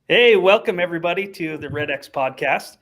Hey, welcome everybody to the REDX podcast.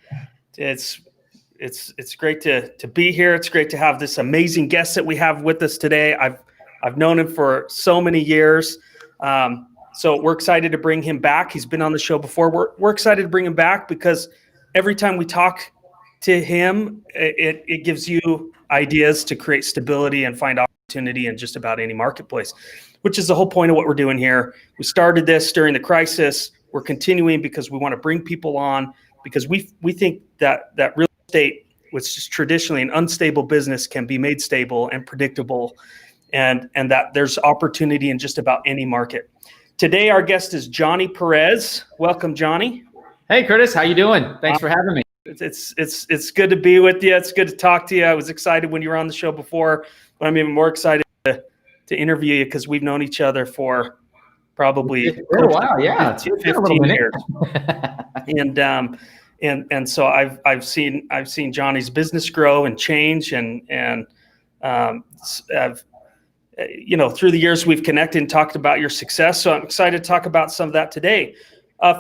It's great to be here. It's great to have this amazing guest that we have with us today. I've known him for so many years, so we're excited to bring him back. He's been on the show before. We're excited to bring him back because every time we talk to him, it gives you ideas to create stability and find opportunity in just about any marketplace, which is the whole point of what we're doing here. We started this during the crisis. We're continuing because we want to bring people on because we think that real estate, which is traditionally an unstable business, can be made stable and predictable, and that there's opportunity in just about any market. Today, our guest is Johnny Perez. Welcome, Johnny. Hey, Curtis, how you doing? Thanks for having me. It's good to be with you. It's good to talk to you. I was excited when you were on the show before, but I'm even more excited to interview you because we've known each other for probably a while, yeah, 15 years. And so I've seen Johnny's business grow and change, and I've, through the years we've connected and talked about your success. So I'm excited to talk about some of that today.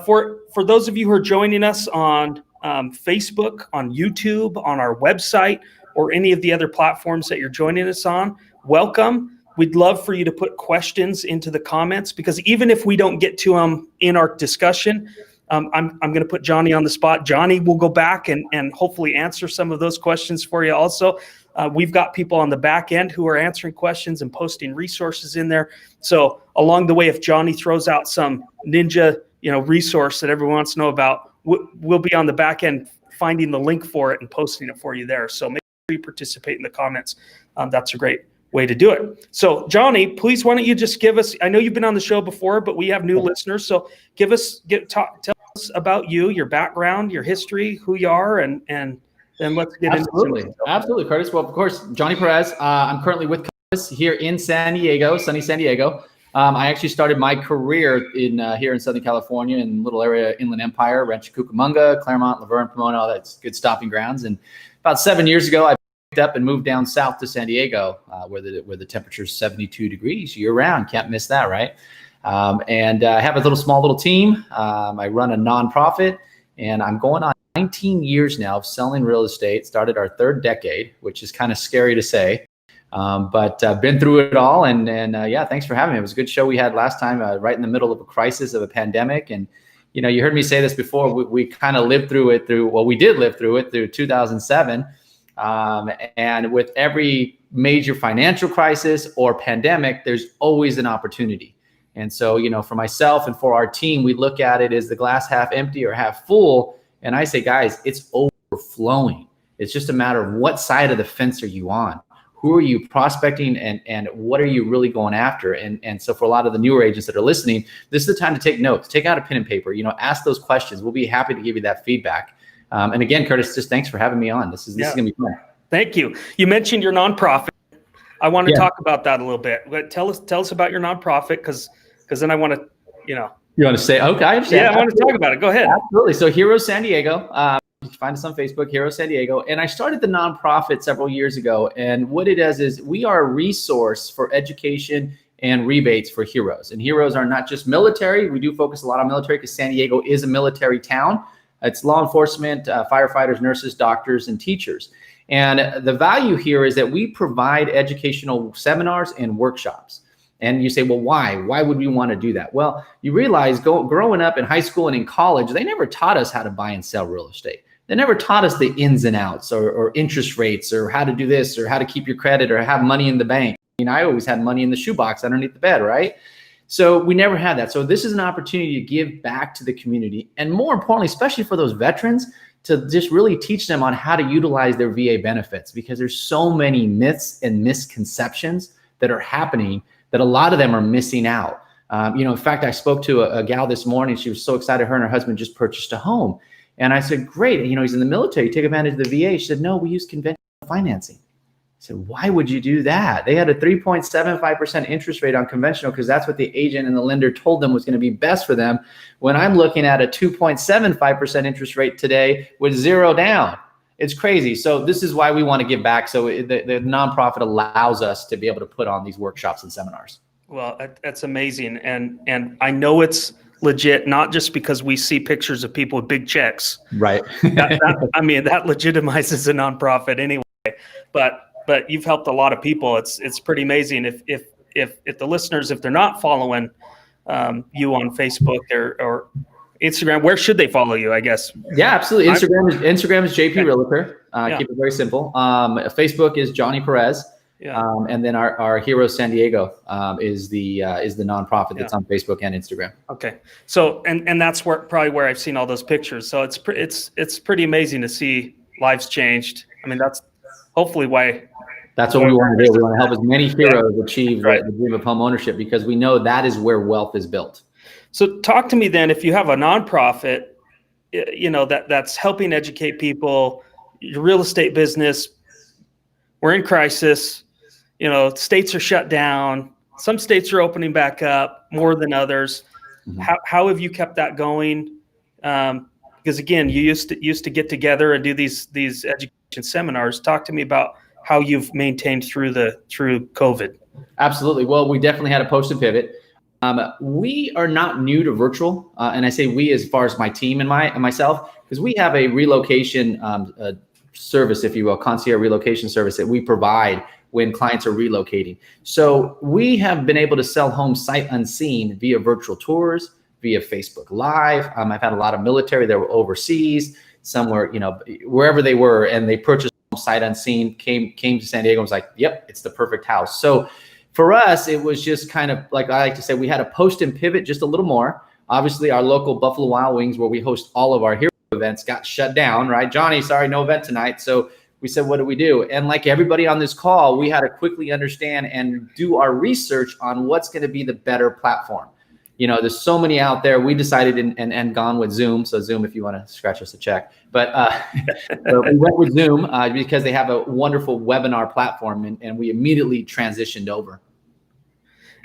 For those of you who are joining us on Facebook, on YouTube, on our website, or any of the other platforms that you're joining us on, welcome. We'd love for you to put questions into the comments, because even if we don't get to them in our discussion, I'm going to put Johnny on the spot. Johnny will go back and hopefully answer some of those questions for you also. We've got people on the back end who are answering questions and posting resources in there. So along the way, if Johnny throws out some ninja resource that everyone wants to know about, we'll be on the back end finding the link for it and posting it for you there. So make sure you participate in the comments. That's a great way to do it. So Johnny, please, why don't you just give us, I know you've been on the show before, but we have new listeners. So tell us about you, your background, your history, who you are, and then let's get into it. Absolutely, Curtis. Well, of course, Johnny Perez. I'm currently with Curtis here in San Diego, sunny San Diego. I actually started my career here in Southern California, in a little area, Inland Empire, Rancho Cucamonga, Claremont, Laverne, Pomona, all that's good stopping grounds. And about 7 years ago, I up and moved down south to San Diego, where the temperature is 72 degrees year round. Can't miss that, right? And I have a small little team. I run a nonprofit, and I'm going on 19 years now of selling real estate. Started our third decade, which is kind of scary to say, but been through it all. And yeah, thanks for having me. It was a good show we had last time, right in the middle of a crisis of a pandemic. And you heard me say this before. We kind of lived through it we did live through it through 2007. And with every major financial crisis or pandemic, there's always an opportunity. And so, for myself and for our team, we look at it as the glass half empty or half full. And I say, guys, it's overflowing. It's just a matter of what side of the fence are you on? Who are you prospecting, and what are you really going after? And so for a lot of the newer agents that are listening, this is the time to take notes, take out a pen and paper, ask those questions. We'll be happy to give you that feedback. And again, Curtis, just thanks for having me on. This is going to be fun. Thank you. You mentioned your nonprofit. I want to talk about that a little bit. But tell us about your nonprofit, because then I want to, You want to say, okay, I understand. Yeah, I want to talk about it. Go ahead. Absolutely. So Heroes San Diego, you can find us on Facebook, Heroes San Diego. And I started the nonprofit several years ago. And what it does is we are a resource for education and rebates for heroes. And heroes are not just military. We do focus a lot on military because San Diego is a military town. It's law enforcement, firefighters, nurses, doctors, and teachers. And the value here is that we provide educational seminars and workshops. And you say, well, why? Why would we want to do that? Well, you realize growing up in high school and in college, they never taught us how to buy and sell real estate. They never taught us the ins and outs or interest rates or how to do this or how to keep your credit or have money in the bank. I always had money in the shoebox underneath the bed, right? So we never had that. So this is an opportunity to give back to the community. And more importantly, especially for those veterans, to just really teach them on how to utilize their VA benefits, because there's so many myths and misconceptions that are happening that a lot of them are missing out. In fact, I spoke to a gal this morning. She was so excited. Her and her husband just purchased a home. And I said, great. He's in the military. Take advantage of the VA. She said, no, we use conventional financing. I said, why would you do that? They had a 3.75% interest rate on conventional because that's what the agent and the lender told them was going to be best for them. When I'm looking at a 2.75% interest rate today with zero down, it's crazy. So this is why we want to give back. So the nonprofit allows us to be able to put on these workshops and seminars. Well, that's amazing. And I know it's legit, not just because we see pictures of people with big checks. Right. I mean, that legitimizes a nonprofit anyway. But you've helped a lot of people. It's pretty amazing. If the listeners, if they're not following you on Facebook or Instagram, where should they follow you, I guess? Yeah, absolutely. Instagram is JP Realtor. Yeah. Keep it very simple. Facebook is Johnny Perez. Yeah. And then our Heroes San Diego is the nonprofit that's on Facebook and Instagram. Okay. So and that's probably where I've seen all those pictures. So it's pretty amazing to see lives changed. I mean, that's hopefully why. That's what we want to do. We want to help as many heroes achieve the dream of home ownership, because we know that is where wealth is built. So talk to me then, if you have a nonprofit, that's helping educate people, your real estate business, we're in crisis, states are shut down. Some states are opening back up more than others. Mm-hmm. How have you kept that going? Because again, you used to get together and do these education seminars. Talk to me about how you've maintained through COVID. Absolutely. Well, we definitely had a post and pivot. We are not new to virtual, and I say we as far as my team and myself, because we have a relocation service, if you will, concierge relocation service that we provide when clients are relocating. So we have been able to sell homes sight unseen via virtual tours, via Facebook Live. I've had a lot of military that were overseas, somewhere, wherever they were, and they purchased sight unseen, came to San Diego and was like, yep, it's the perfect house. So for us, it was just kind of like I like to say, we had a post and pivot just a little more. Obviously, our local Buffalo Wild Wings, where we host all of our hero events, got shut down, right? Johnny, sorry, no event tonight. So we said, what do we do? And like everybody on this call, we had to quickly understand and do our research on what's going to be the better platform. There's so many out there. We decided and gone with Zoom. So Zoom, if you want to scratch us a check. But so we went with Zoom because they have a wonderful webinar platform, and we immediately transitioned over.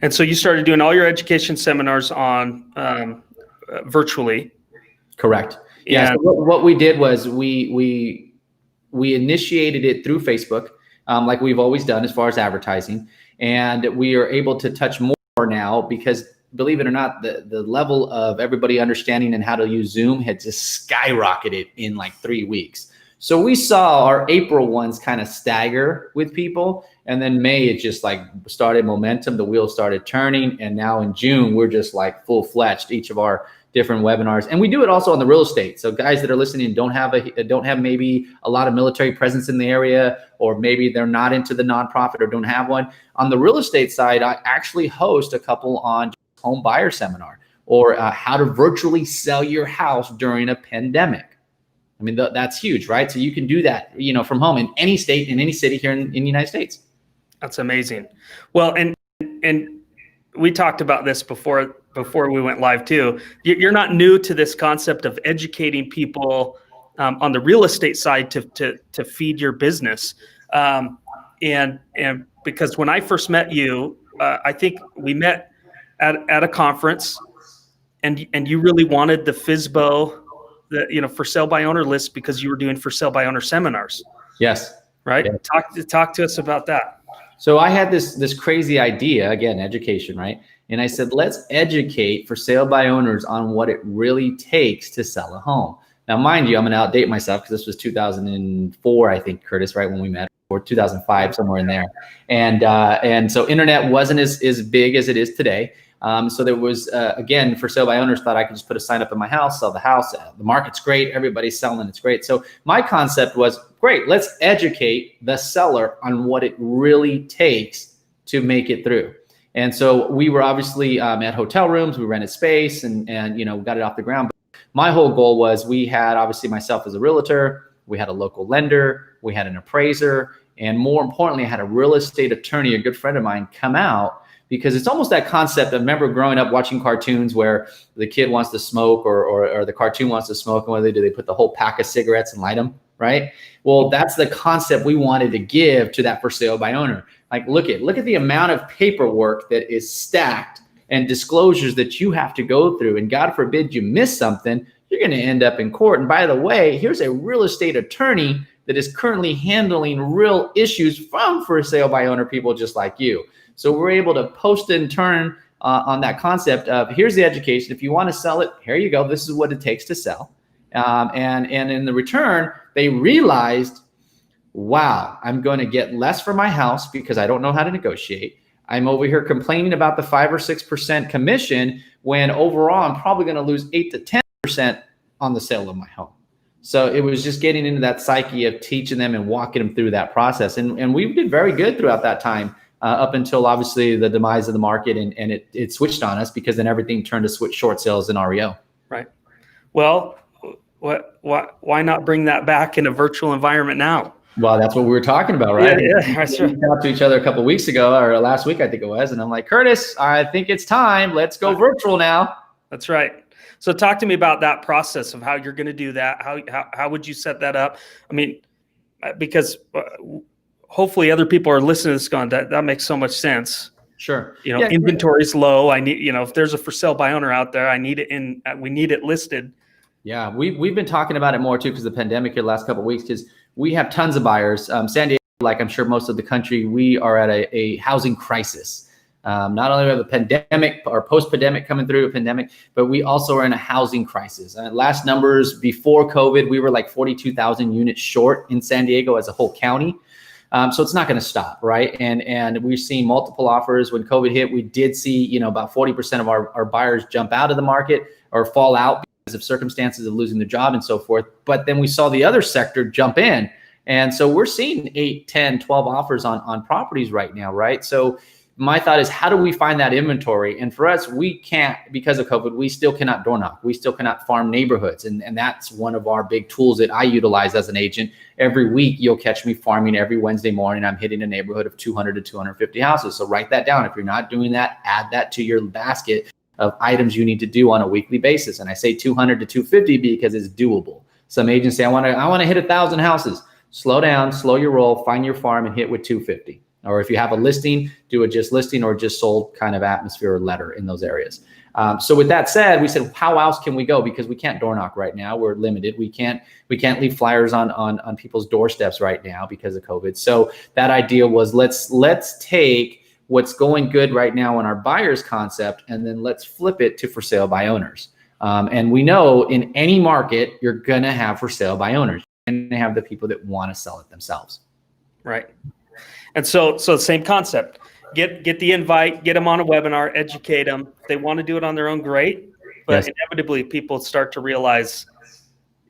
And so you started doing all your education seminars on virtually. Correct. Yeah. So what we did was we initiated it through Facebook, like we've always done as far as advertising, and we are able to touch more now because, believe it or not, the level of everybody understanding and how to use Zoom had just skyrocketed in like 3 weeks. So we saw our April ones kind of stagger with people, and then May it just like started momentum, the wheels started turning, and now in June we're just like full-fledged each of our different webinars. And we do it also on the real estate. So guys that are listening don't have maybe a lot of military presence in the area, or maybe they're not into the nonprofit or don't have one. On the real estate side, I actually host a couple on home buyer seminar, or how to virtually sell your house during a pandemic. I mean, that's huge, right? So you can do that, from home in any state, in any city here in the United States. That's amazing. Well, and we talked about this before we went live too. You're not new to this concept of educating people on the real estate side to feed your business. And because when I first met you, I think we met at a conference, and you really wanted the FSBO, for sale by owner list, because you were doing for sale by owner seminars. Yes. Right. Yeah. Talk to us about that. So I had this crazy idea, again, education, right? And I said, let's educate for sale by owners on what it really takes to sell a home. Now, mind you, I'm going to outdate myself because this was 2004, I think, Curtis, right, when we met, or 2005, somewhere in there. And so internet wasn't as big as it is today. So there was, again, for sale by owners, thought I could just put a sign up in my house, sell the house. The market's great. Everybody's selling. It's great. So my concept was, great, let's educate the seller on what it really takes to make it through. And so we were obviously at hotel rooms. We rented space and got it off the ground. But my whole goal was, we had obviously myself as a realtor. We had a local lender. We had an appraiser. And more importantly, I had a real estate attorney, a good friend of mine, come out. Because it's almost that concept. I remember growing up watching cartoons where the kid wants to smoke, or the cartoon wants to smoke, and what do? They put the whole pack of cigarettes and light them, right? Well, that's the concept we wanted to give to that for sale by owner. Like, look at the amount of paperwork that is stacked and disclosures that you have to go through. And God forbid you miss something, you're going to end up in court. And by the way, here's a real estate attorney that is currently handling real issues from for sale by owner people just like you. So we're able to post and turn on that concept of here's the education. If you want to sell it, here you go. This is what it takes to sell. And in the return, they realized, wow, I'm going to get less for my house because I don't know how to negotiate. I'm over here complaining about the 5 or 6% commission when overall I'm probably going to lose 8 to 10% on the sale of my home. So it was just getting into that psyche of teaching them and walking them through that process. And we did very good throughout that time up until obviously the demise of the market and it switched on us because then everything turned to short sales and REO. Right. Well, why not bring that back in a virtual environment now? Well, that's what we were talking about, right? Yeah. We talked to each other a couple of weeks ago or last week, I think it was. And I'm like, Curtis, I think it's time. Let's go virtual now. That's right. So talk to me about that process of how you're going to do that. How would you set that up? I mean, because hopefully other people are listening to this going, that makes so much sense. Sure. Inventory is low. I need, if there's a for sale by owner out there, I need it we need it listed. Yeah. We've been talking about it more too, because the pandemic here the last couple of weeks, because we have tons of buyers. San Diego, like I'm sure most of the country, we are at a housing crisis. Not only do we have a pandemic or post-pandemic coming through a pandemic, but we also are in a housing crisis. Last numbers before COVID, we were like 42,000 units short in San Diego as a whole county. So it's not going to stop, right? And we've seen multiple offers. When COVID hit, we did see, about 40% of our buyers jump out of the market or fall out because of circumstances of losing their job and so forth. But then we saw the other sector jump in. And so we're seeing 8, 10, 12 offers on properties right now, right? So my thought is, how do we find that inventory? And for us, we can't, because of COVID, we still cannot door knock. We still cannot farm neighborhoods. And that's one of our big tools that I utilize as an agent. Every week, you'll catch me farming every Wednesday morning. I'm hitting a neighborhood of 200 to 250 houses. So write that down. If you're not doing that, add that to your basket of items you need to do on a weekly basis. And I say 200 to 250 because it's doable. Some agents say, I want to hit 1,000 houses. Slow down, slow your roll, find your farm and hit with 250. Or if you have a listing, do a just listing or just sold kind of atmosphere or letter in those areas. So with that said, we said, how else can we go? Because we can't door knock right now. We're limited. We can't leave flyers on people's doorsteps right now because of COVID. So that idea was let's take what's going good right now in our buyers concept, and then let's flip it to for sale by owners. And we know in any market, you're going to have for sale by owners. You're going to have the people that want to sell it themselves. Right. And so same concept, get the invite, get them on a webinar, educate them. If they want to do it on their own, great. But yes, inevitably people start to realize,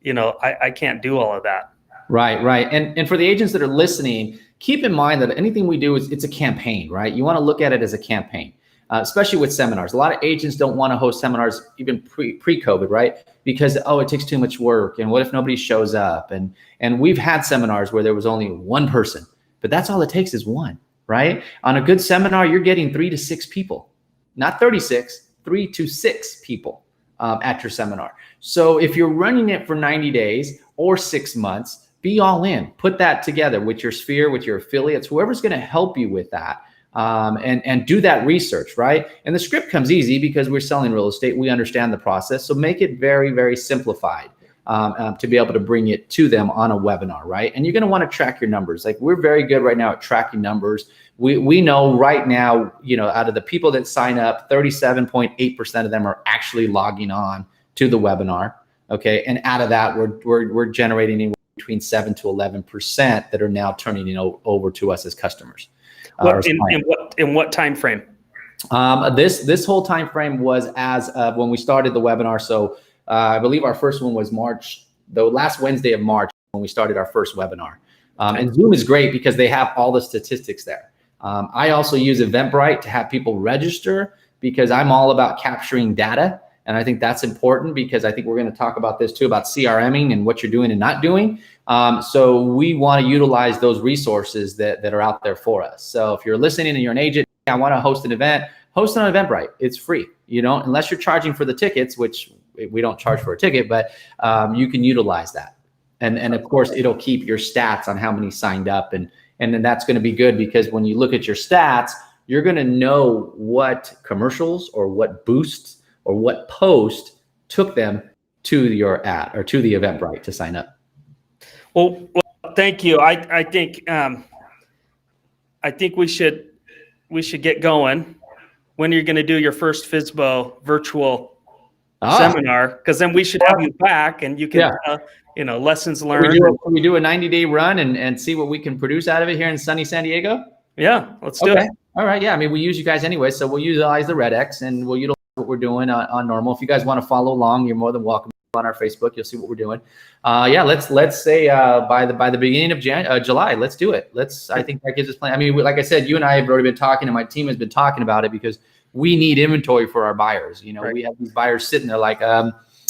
I can't do all of that. Right. And for the agents that are listening, keep in mind that anything we do it's a campaign, right? You want to look at it as a campaign, especially with seminars. A lot of agents don't want to host seminars even pre-COVID, right? Because, it takes too much work. And what if nobody shows up? And we've had seminars where there was only one person. But that's all it takes is one, right? On a good seminar, you're getting 3 to 6 people, not 36, 3 to 6 people at your seminar. So if you're running it for 90 days or 6 months, be all in. Put that together with your sphere, with your affiliates, whoever's going to help you with that. And do that research, right? And the script comes easy because we're selling real estate. We understand the process. So make it very, very simplified. To be able to bring it to them on a webinar, right? And you're going to want to track your numbers. Like we're very good right now at tracking numbers. We know right now, out of the people that sign up, 37.8% of them are actually logging on to the webinar. Okay, and out of that, we're generating anywhere between 7 to 11% that are now turning over to us as customers. In what time frame? This whole time frame was as of when we started the webinar. So. I believe our first one was March, the last Wednesday of March when we started our first webinar. And Zoom is great because they have all the statistics there. I also use Eventbrite to have people register because I'm all about capturing data. And I think that's important because I think we're going to talk about this too, about CRMing and what you're doing and not doing. So we want to utilize those resources that are out there for us. So if you're listening and you're an agent, I want to host an event, host it on Eventbrite. It's free, unless you're charging for the tickets, which we don't charge for a ticket, but you can utilize that. And of course, it'll keep your stats on how many signed up. And then that's going to be good because when you look at your stats, you're going to know what commercials or what boosts or what post took them to your ad or to the Eventbrite to sign up. Well, thank you. I think we should get going. when you're going to do your first FSBO virtual seminar, because then we should have you back and you can, lessons learned. We do a 90-day run and see what we can produce out of it here in sunny San Diego. Yeah, let's do it. All right. Yeah. I mean, we use you guys anyway, so we'll utilize the REDX and we'll utilize what we're doing on normal. If you guys want to follow along, you're more than welcome on our Facebook. You'll see what we're doing. Let's say by the beginning of July, let's do it. I think that gives us plenty. I mean, like I said, you and I have already been talking, and my team has been talking about it because we need inventory for our buyers. Right. We have these buyers sitting there like,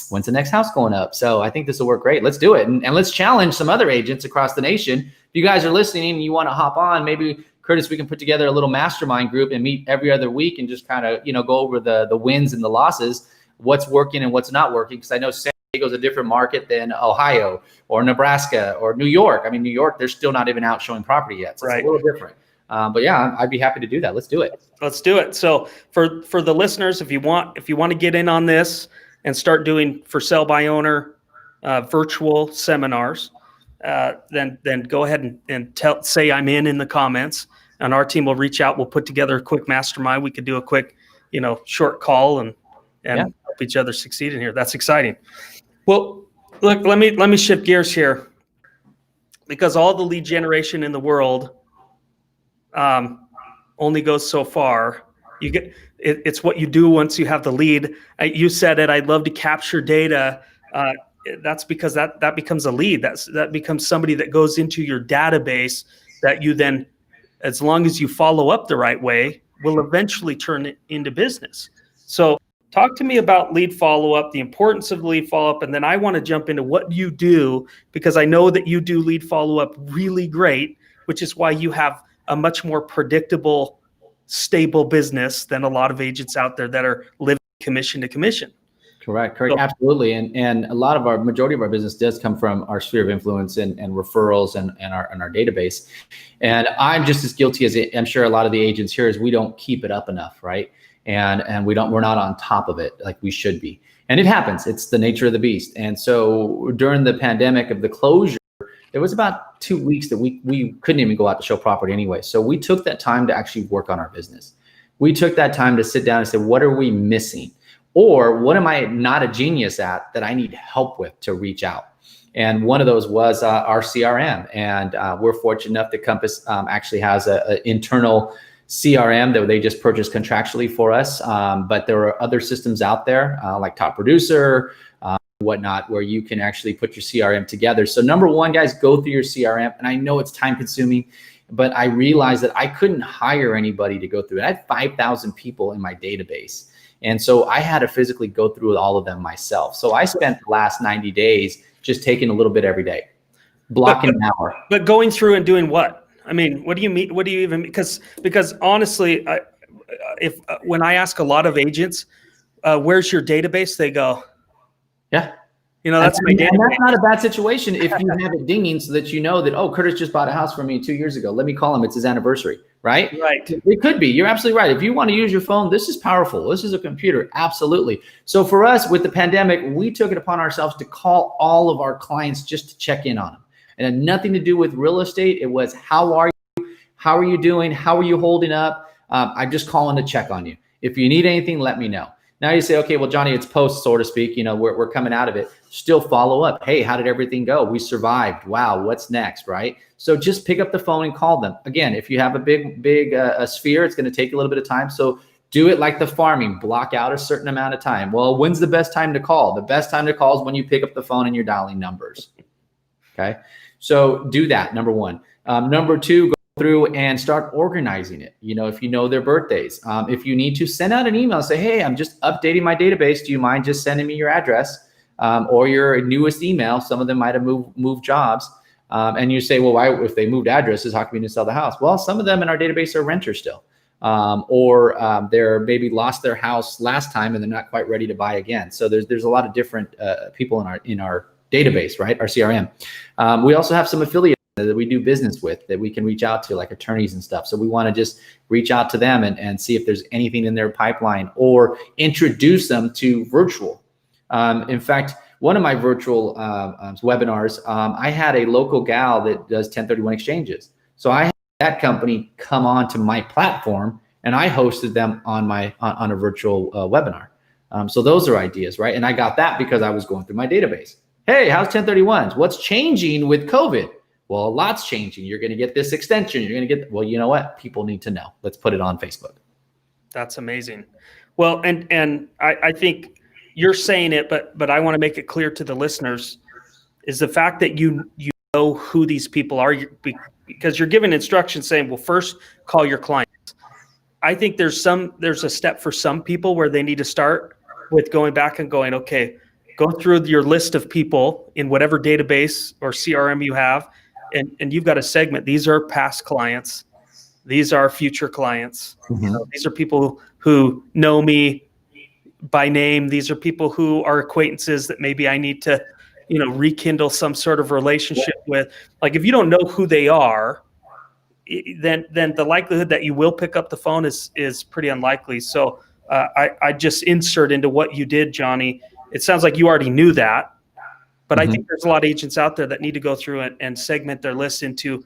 when's the next house going up? So I think this will work great. Let's do it. And let's challenge some other agents across the nation. If you guys are listening and you want to hop on, maybe Curtis, we can put together a little mastermind group and meet every other week and just kind of, go over the wins and the losses, what's working and what's not working. Because I know San Diego's a different market than Ohio or Nebraska or New York. I mean, New York, they're still not even out showing property yet. So It's a little different. But yeah, I'd be happy to do that. Let's do it. Let's do it. So for the listeners, if you want to get in on this and start doing for sale by owner virtual seminars, then go ahead and say I'm in the comments, and our team will reach out. We'll put together a quick mastermind. We could do a quick, short call and help each other succeed in here. That's exciting. Well, look, let me shift gears here, because all the lead generation in the world only goes so far. It's what you do once you have the lead. You said it. I'd love to capture data. That's because that becomes a lead. That becomes somebody that goes into your database that you then, as long as you follow up the right way, will eventually turn it into business. So talk to me about lead follow-up, the importance of lead follow-up, and then I want to jump into what you do, because I know that you do lead follow-up really great, which is why you have a much more predictable, stable business than a lot of agents out there that are living commission to commission. Correct. So, absolutely. And a lot of majority of our business does come from our sphere of influence and referrals and our database. And I'm just as guilty as I'm sure a lot of the agents here is we don't keep it up enough, right? And we're not on top of it like we should be. And it happens. It's the nature of the beast. And so during the pandemic of the closure, there was about 2 weeks that we couldn't even go out to show property anyway. So we took that time to actually work on our business. We took that time to sit down and say, what are we missing? Or what am I not a genius at that I need help with to reach out? And one of those was our CRM. And we're fortunate enough that Compass actually has an internal CRM that they just purchased contractually for us. But there are other systems out there like Top Producer, whatnot, where you can actually put your CRM together. So number one, guys, go through your CRM. And I know it's time consuming, but I realized that I couldn't hire anybody to go through it. I had 5,000 people in my database. And so I had to physically go through all of them myself. So I spent the last 90 days just taking a little bit every day, blocking an hour. But going through and doing what? I mean, what do you mean? What do you even, because honestly, when I ask a lot of agents, where's your database? They go, yeah. That's my database. And that's not a bad situation if you have it dinging so that you know that, oh, Curtis just bought a house for me 2 years ago. Let me call him. It's his anniversary, right? Right. It could be. You're absolutely right. If you want to use your phone, this is powerful. This is a computer. Absolutely. So for us with the pandemic, we took it upon ourselves to call all of our clients just to check in on them. It had nothing to do with real estate. It was, how are you? How are you doing? How are you holding up? I'm just calling to check on you. If you need anything, let me know. Now you say, okay, well, Johnny, it's post, so to speak. We're coming out of it. Still follow up. Hey, how did everything go? We survived. Wow, what's next, right? So just pick up the phone and call them. Again, if you have a big sphere, it's going to take a little bit of time. So do it like the farming. Block out a certain amount of time. Well, when's the best time to call? The best time to call is when you pick up the phone and you're dialing numbers. Okay, so do that, number one. Number two, through and start organizing it. If you know their birthdays, if you need to send out an email, say, hey, I'm just updating my database. Do you mind just sending me your address or your newest email? Some of them might have moved jobs. And you say, well, why, if they moved addresses, how come you didn't sell the house? Well, some of them in our database are renters still, or they're maybe lost their house last time and they're not quite ready to buy again. So there's a lot of different people in our database, right? Our CRM. We also have some affiliates that we do business with that we can reach out to, like attorneys and stuff. So we want to just reach out to them and see if there's anything in their pipeline or introduce them to virtual. In fact, one of my virtual webinars, I had a local gal that does 1031 exchanges. So I had that company come on to my platform and and I hosted them on on a virtual webinar. So those are ideas, right? And I got that because I was going through my database. Hey, how's 1031s? What's changing with COVID? Well, a lot's changing. You're going to get this extension. You're going to get, well, you know what? People need to know. Let's put it on Facebook. That's amazing. Well, and I think you're saying it, but I want to make it clear to the listeners is the fact that you know who these people are, because you're giving instructions saying, well, first call your clients. I think there's a step for some people where they need to start with going back and going, okay, go through your list of people in whatever database or CRM you have, and you've got a segment. These are past clients. These are future clients. Mm-hmm. These are people who know me by name. These are people who are acquaintances that maybe I need to, rekindle some sort of relationship with. Like, if you don't know who they are, then the likelihood that you will pick up the phone is pretty unlikely. So I just insert into what you did, Johnny. It sounds like you already knew that, but I think there's a lot of agents out there that need to go through and segment their list into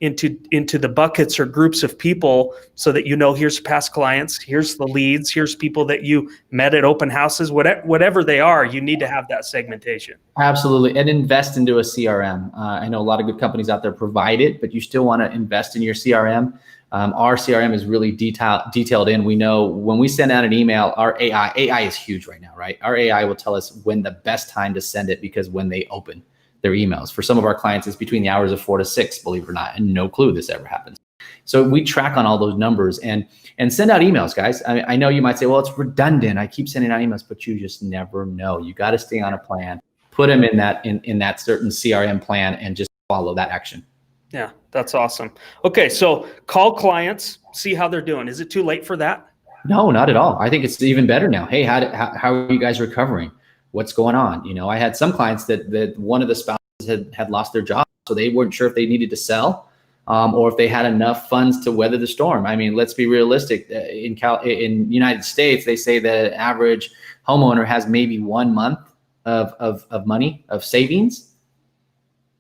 the buckets or groups of people, so that here's past clients, here's the leads, here's people that you met at open houses, whatever they are. You need to have that segmentation. Absolutely. And invest into a CRM. I know a lot of good companies out there provide it, but you still want to invest in your CRM. Our CRM is really detailed in. We know when we send out an email, our AI is huge right now, right? Our AI will tell us when the best time to send it, because when they open their emails. For some of our clients, it's between the hours of 4 to 6, believe it or not, and no clue this ever happens. So we track on all those numbers and send out emails, guys. I know you might say, well, it's redundant. I keep sending out emails, but you just never know. You got to stay on a plan, put them in that certain CRM plan, and just follow that action. Yeah, that's awesome. Okay, so call clients, see how they're doing. Is it too late for that? No, not at all. I think it's even better now. Hey, how are you guys recovering? What's going on? I had some clients that one of the spouses had lost their job, so they weren't sure if they needed to sell or if they had enough funds to weather the storm. I mean, let's be realistic. In United States, they say that an average homeowner has maybe 1 month of money, of savings.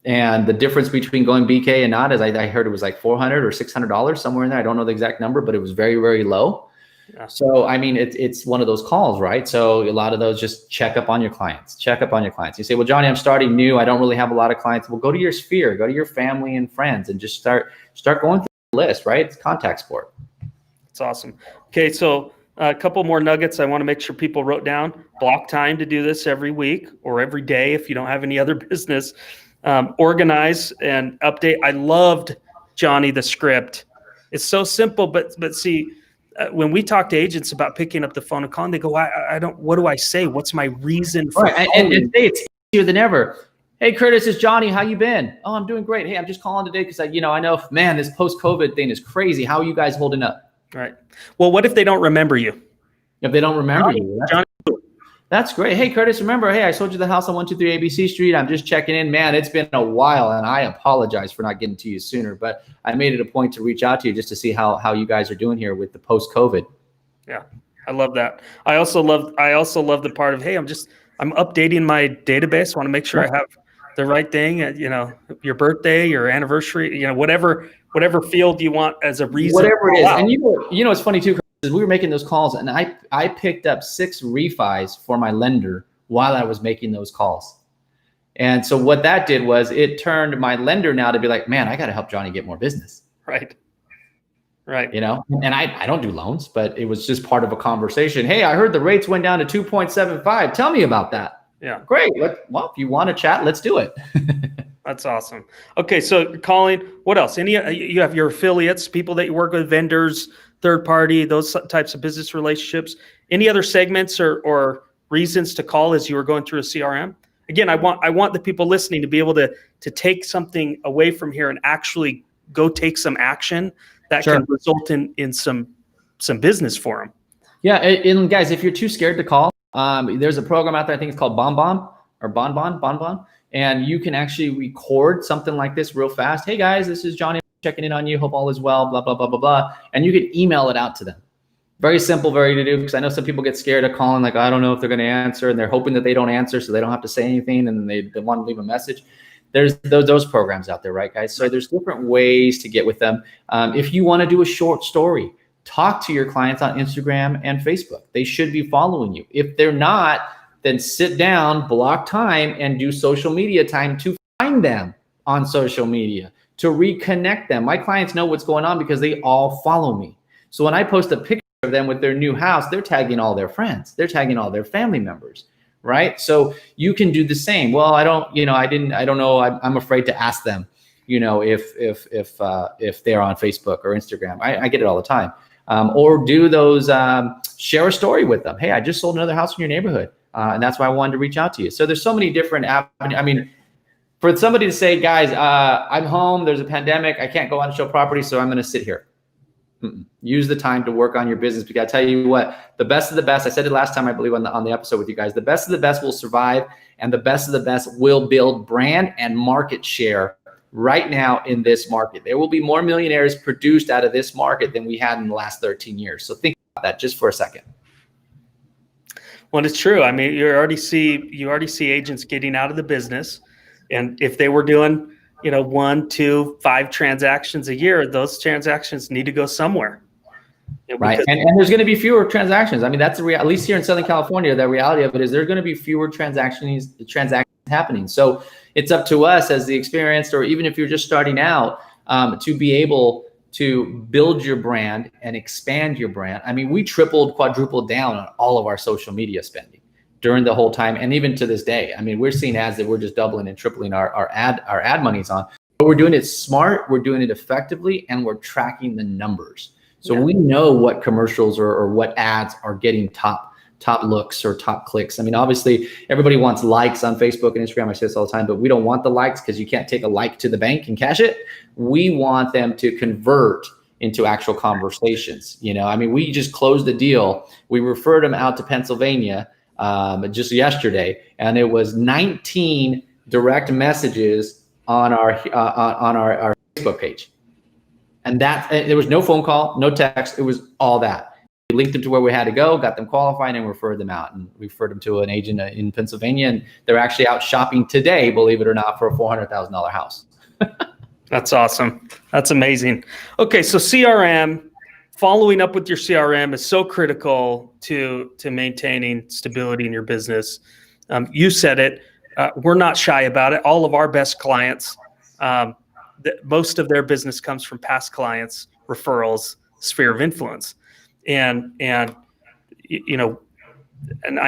And the difference between going BK and not is I heard it was like $400 or $600, somewhere in there. I don't know the exact number, but it was very, very low. Yeah. So, I mean, it's one of those calls, right? So a lot of those, just check up on your clients, You say, well, Johnny, I'm starting new. I don't really have a lot of clients. Well, go to your sphere, go to your family and friends, and just start going through the list, right? It's contact sport. That's awesome. Okay. So a couple more nuggets I want to make sure people wrote down. Block time to do this every week or every day if you don't have any other business. Organize and update. I loved, Johnny, the script. It's so simple, but see, when we talk to agents about picking up the phone and calling, they go, I don't, what do I say? What's my reason for calling? And today it's easier than ever. Hey, Curtis, it's Johnny. How you been? Oh, I'm doing great. Hey, I'm just calling today because I know, man, this post-COVID thing is crazy. How are you guys holding up? Right. Well, what if they don't remember you? If they don't remember you, that's great. Hey, Curtis, remember, hey, I sold you the house on 123 ABC Street. I'm just checking in. Man, it's been a while, and I apologize for not getting to you sooner, but I made it a point to reach out to you just to see how you guys are doing here with the post-COVID. Yeah, I love that. I also love the part of, hey, I'm updating my database. I want to make sure I have the right thing. Your birthday, your anniversary, whatever field you want as a reason. Whatever it is. And it's funny too, we were making those calls, and I picked up 6 refis for my lender while I was making those calls. And so what that did was it turned my lender now to be like, man, I got to help Johnny get more business. Right. And I don't do loans, but it was just part of a conversation. Hey, I heard the rates went down to 2.75. Tell me about that. Yeah. Great. Well, if you want to chat, let's do it. That's awesome. Okay. So calling, what else? You have your affiliates, people that you work with, vendors, third party, those types of business relationships. Any other segments or reasons to call as you were going through a CRM? Again, I want the people listening to be able to take something away from here and actually go take some action that can result in some business for them. Yeah, and guys, if you're too scared to call, there's a program out there, I think it's called Bonbon, and you can actually record something like this real fast. Hey guys, this is Johnny, checking in on you, hope all is well, blah, blah, blah, blah, blah. And you can email it out to them. Very simple, very easy to do, because I know some people get scared of calling, like, I don't know if they're going to answer, and they're hoping that they don't answer so they don't have to say anything, and they want to leave a message. There's those programs out there, right, guys? So there's different ways to get with them. If you want to do a short story, talk to your clients on Instagram and Facebook. They should be following you. If they're not, then sit down, block time, and do social media time to find them on social media, to reconnect them. My clients know what's going on because they all follow me. So when I post a picture of them with their new house, they're tagging all their friends. They're tagging all their family members, right? So you can do the same. Well, I don't know. I'm afraid to ask them, if they're on Facebook or Instagram. I get it all the time. Or do those, share a story with them. Hey, I just sold another house in your neighborhood. And that's why I wanted to reach out to you. So there's so many different avenues. I mean, for somebody to say, guys, I'm home, there's a pandemic, I can't go out and show property, so I'm going to sit here. Use the time to work on your business, because I tell you what, the best of the best, I said it last time, I believe on the episode with you guys, the best of the best will survive, and the best of the best will build brand and market share right now in this market. There will be more millionaires produced out of this market than we had in the last 13 years. So think about that just for a second. Well, it's true. I mean, you already see agents getting out of the business, and if they were doing 1, 2, 5 transactions a year, those transactions need to go somewhere. Right. And there's going to be fewer transactions. I mean, that's at least here in Southern California, the reality of it is there's going to be fewer transactions happening. So it's up to us as the experienced, or even if you're just starting out, to be able to build your brand and expand your brand. I mean, we tripled, quadrupled down on all of our social media spending during the whole time. And even to this day, I mean, we're seeing ads that we're just doubling and tripling our ad monies on, but we're doing it smart, we're doing it effectively, and we're tracking the numbers. So we know what commercials or what ads are getting top looks or top clicks. I mean, obviously everybody wants likes on Facebook and Instagram. I say this all the time, but we don't want the likes because you can't take a like to the bank and cash it. We want them to convert into actual conversations. I mean, we just closed the deal. We referred them out to Pennsylvania just yesterday, and it was 19 direct messages on our Facebook page. And there was no phone call, no text. It was all that. We linked them to where we had to go, got them qualified, and referred them out. And referred them to an agent in Pennsylvania, and they're actually out shopping today, believe it or not, for a $400,000 house. That's awesome. That's amazing. Okay, so CRM, following up with your CRM is so critical to maintaining stability in your business. You said it. We're not shy about it. All of our best clients, most of their business comes from past clients, referrals, sphere of influence. And I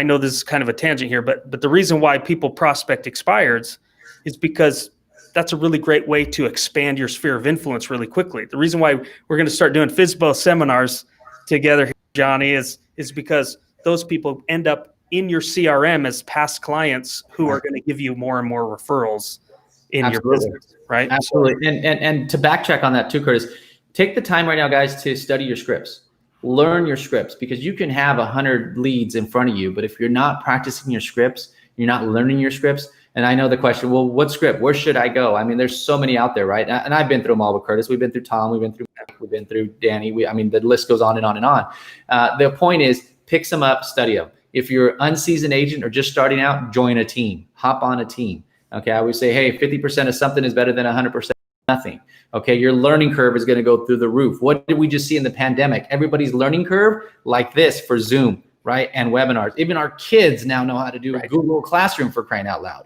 know this is kind of a tangent here, but the reason why people prospect expireds is because that's a really great way to expand your sphere of influence really quickly. The reason why we're going to start doing FSBO seminars together, Johnny, is because those people end up in your CRM as past clients who are going to give you more and more referrals in your business, right? Absolutely. And to backtrack on that too, Curtis, take the time right now, guys, to study your scripts. Learn your scripts, because you can have 100 leads in front of you, but if you're not practicing your scripts, you're not learning your scripts. And I know the question, well, what script? Where should I go? I mean, there's so many out there, right? And I've been through them all with Curtis. We've been through Tom. We've been through Mike. We've been through Danny. The list goes on and on and on. The point is, pick some up, study them. If you're an unseasoned agent or just starting out, join a team. Hop on a team. Okay, I always say, hey, 50% of something is better than 100% of nothing. Okay, your learning curve is going to go through the roof. What did we just see in the pandemic? Everybody's learning curve like this for Zoom, right? And webinars. Even our kids now know how to do Google Classroom, for crying out loud.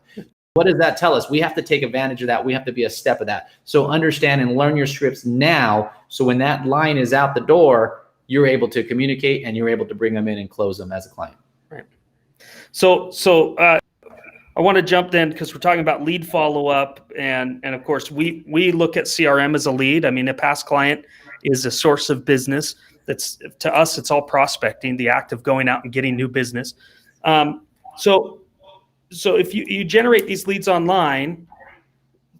What does that tell us? We have to take advantage of that. We have to be a step of that. So understand and learn your scripts now, so when that line is out the door, you're able to communicate and you're able to bring them in and close them as a client. Right. So I want to jump then, because we're talking about lead follow-up, and of course we look at CRM as a lead. I mean, a past client is a source of business. That's, to us, it's all prospecting, the act of going out and getting new business. So if you generate these leads online,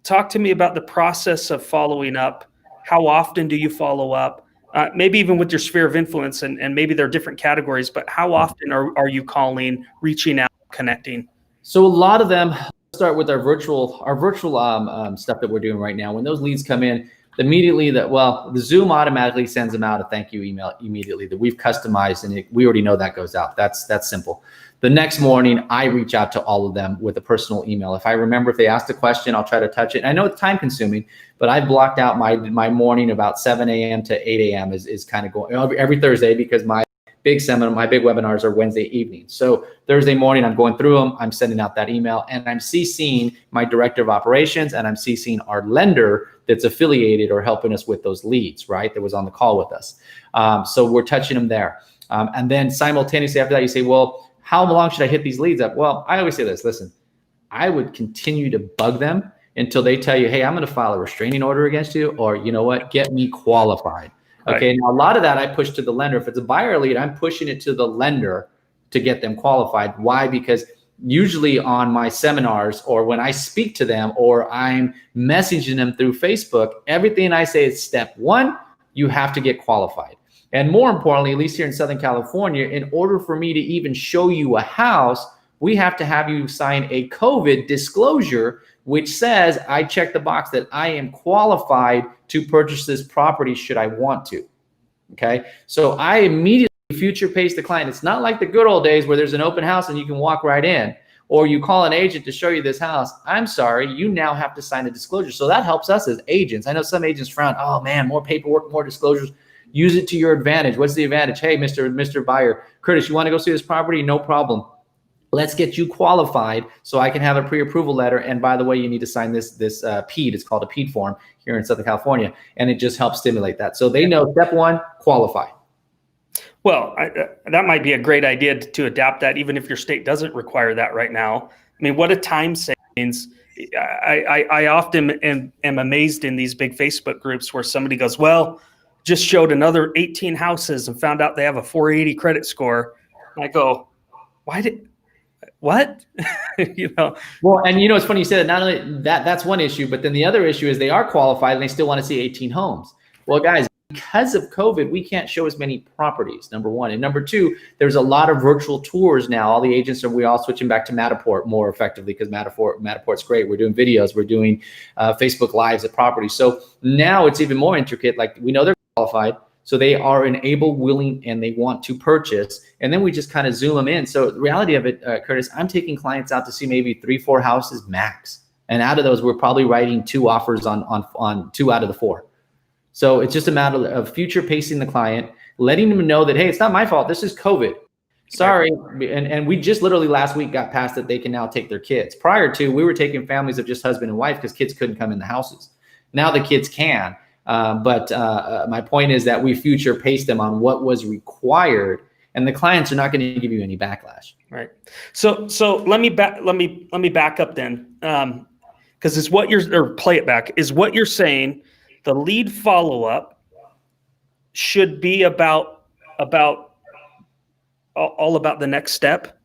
talk to me about the process of following up. How often do you follow up? Maybe even with your sphere of influence, and maybe there are different categories, but how often are you calling, reaching out, connecting? So a lot of them start with our virtual stuff that we're doing right now. When those leads come in, Immediately the Zoom automatically sends them out a thank you email immediately that we've customized, and we already know that goes out. That's simple. The next morning, I reach out to all of them with a personal email. If I remember, if they asked a question, I'll try to touch it. And I know it's time consuming, but I blocked out my morning about 7 a.m. to 8 a.m. is kind of going every Thursday, because my big webinars are Wednesday evening. So Thursday morning, I'm going through them, I'm sending out that email, and I'm CCing my director of operations, and I'm CCing our lender that's affiliated or helping us with those leads, right? That was on the call with us. So we're touching them there. And then simultaneously after that, you say, well, how long should I hit these leads up? Well, I always say this, listen, I would continue to bug them until they tell you, hey, I'm going to file a restraining order against you, or you know what, get me qualified. Okay, right. Now a lot of that I push to the lender. If it's a buyer lead, I'm pushing it to the lender to get them qualified. Why? Because usually on my seminars, or when I speak to them, or I'm messaging them through Facebook, everything I say is step one, you have to get qualified. And more importantly, at least here in Southern California, in order for me to even show you a house, we have to have you sign a COVID disclosure, which says I check the box that I am qualified to purchase this property should I want to. Okay, so I immediately future pace the client. It's not like the good old days where there's an open house and you can walk right in, or you call an agent to show you this house. I'm sorry, you now have to sign a disclosure. So that helps us as agents. I know some agents frown, oh man, more paperwork, more disclosures. Use it to your advantage. What's the advantage? Hey, Mr. Buyer, Curtis, you want to go see this property? No problem. Let's get you qualified so I can have a pre-approval letter. And by the way, you need to sign this PED. It's called a PED form here in Southern California, and it just helps stimulate that. So they know step one, qualify. Well, that might be a great idea to adapt that, even if your state doesn't require that right now. I mean, what a time savings. I often am amazed in these big Facebook groups where somebody goes, well, just showed another 18 houses and found out they have a 480 credit score. And I go, what? You know? Well, and you know, it's funny you say that. Not only that's one issue, but then the other issue is they are qualified and they still want to see 18 homes. Well, guys, because of COVID, we can't show as many properties, number one. And number two, there's a lot of virtual tours now. All the agents we're all switching back to Matterport more effectively, because Matterport's great. We're doing videos, we're doing Facebook Lives at properties. So now it's even more intricate. Like, we know they're qualified, so they are able, willing, and they want to purchase. And then we just kind of zoom them in. So the reality of it, Curtis, I'm taking clients out to see maybe 3-4 houses max. And out of those, we're probably writing 2 offers on 2 out of the 4. So it's just a matter of future pacing the client, letting them know that, hey, it's not my fault. This is COVID. Sorry. And we just literally last week got past that they can now take their kids. Prior to, we were taking families of just husband and wife because kids couldn't come in the houses. Now the kids can. But my point is that we future pace them on what was required, and the clients are not going to give you any backlash. Right. So let me back up then, because it's what play it back is what you're saying. The lead follow-up should be about all about the next step.